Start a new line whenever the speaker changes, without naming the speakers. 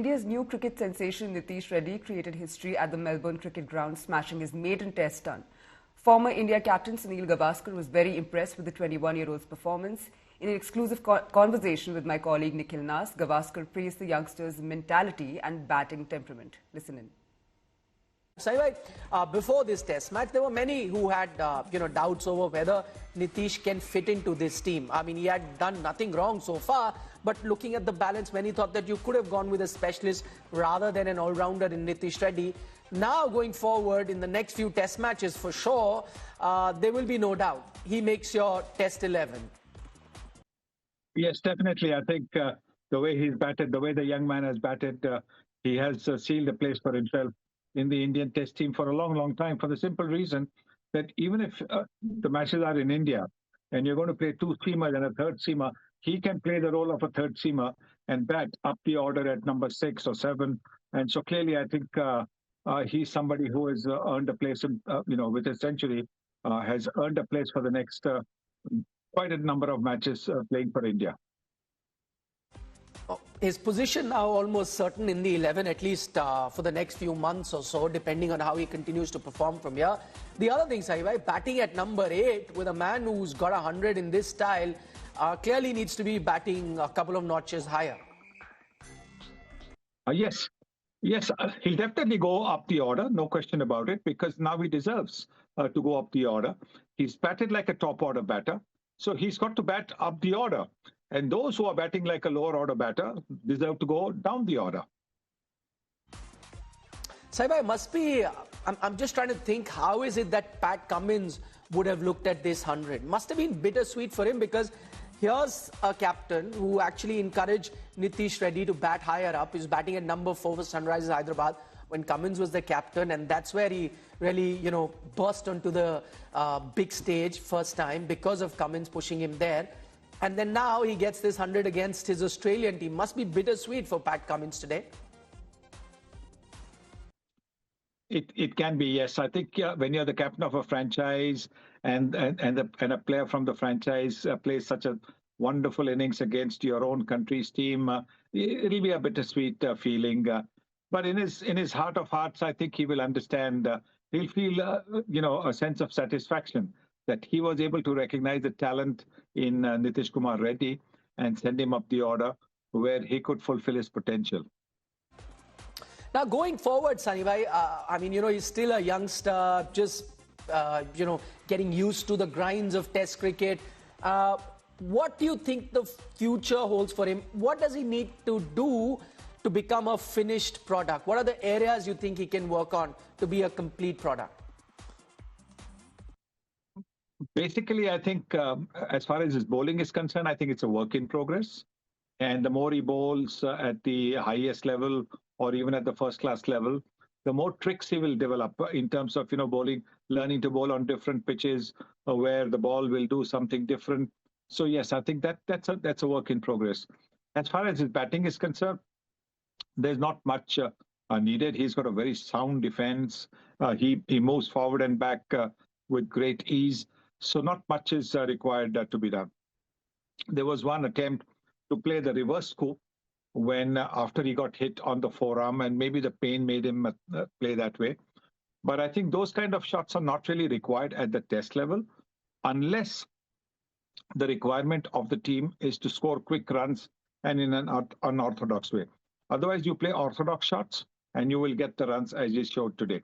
India's new cricket sensation Nitish Reddy created history at the Melbourne Cricket Ground, smashing his maiden test ton. Former India captain Sunil Gavaskar was very impressed with the 21-year-old's performance. In an exclusive conversation with my colleague Nikhil Nas, Gavaskar praised the youngster's mentality and batting temperament. Listen in.
Saibhai, before this test match, there were many who had doubts over whether Nitish can fit into this team. I mean, he had done nothing wrong so far, but looking at the balance, many thought that you could have gone with a specialist rather than an all-rounder in Nitish Reddy. Now, going forward in the next few test matches, for sure, there will be no doubt. He makes your test 11.
Yes, definitely. I think the way he's batted, the way the young man has batted, he has sealed a place for himself in the Indian Test team for a long, long time, for the simple reason that even if the matches are in India and you're going to play two seamers and a third seamer, he can play the role of a third seamer and bat up the order at number 6 or 7. And so clearly, I think he's somebody who has earned a place, with his century, has earned a place for the next quite a number of matches playing for India.
His position now almost certain in the 11, at least for the next few months or so, depending on how he continues to perform from here. The other thing, Saibhai, batting at number 8 with a man who's got 100 in this style, clearly needs to be batting a couple of notches higher.
Yes, he'll definitely go up the order, no question about it, because now he deserves to go up the order. He's batted like a top order batter, so he's got to bat up the order. And those who are batting like a lower order batter deserve to go down the order.
Saibhai, must be, I'm just trying to think, how is it that Pat Cummins would have looked at this 100? Must have been bittersweet for him, because here's a captain who actually encouraged Nitish Reddy to bat higher up. He's batting at number 4 for Sunrisers Hyderabad when Cummins was the captain, and that's where he really, burst onto the big stage first time because of Cummins pushing him there. And then now he gets this 100 against his Australian team. Must be bittersweet for Pat Cummins today.
It can be, yes. I think when you're the captain of a franchise and a player from the franchise plays such a wonderful innings against your own country's team, it'll be a bittersweet feeling. But in his heart of hearts, I think he will understand. He'll feel, a sense of satisfaction that he was able to recognize the talent in Nitish Kumar Reddy and send him up the order where he could fulfill his potential.
Now, going forward, Sunny, he's still a youngster, just, getting used to the grinds of Test cricket. What do you think the future holds for him? What does he need to do to become a finished product? What are the areas you think he can work on to be a complete product?
Basically, I think as far as his bowling is concerned, I think it's a work in progress. And the more he bowls at the highest level or even at the first class level, the more tricks he will develop in terms of, bowling, learning to bowl on different pitches where the ball will do something different. So, yes, I think that's a work in progress. As far as his batting is concerned, there's not much needed. He's got a very sound defense. He moves forward and back with great ease. So not much is required to be done. There was one attempt to play the reverse scoop when after he got hit on the forearm, and maybe the pain made him play that way. But I think those kind of shots are not really required at the test level unless the requirement of the team is to score quick runs and in an unorthodox way. Otherwise, you play orthodox shots and you will get the runs as you showed today.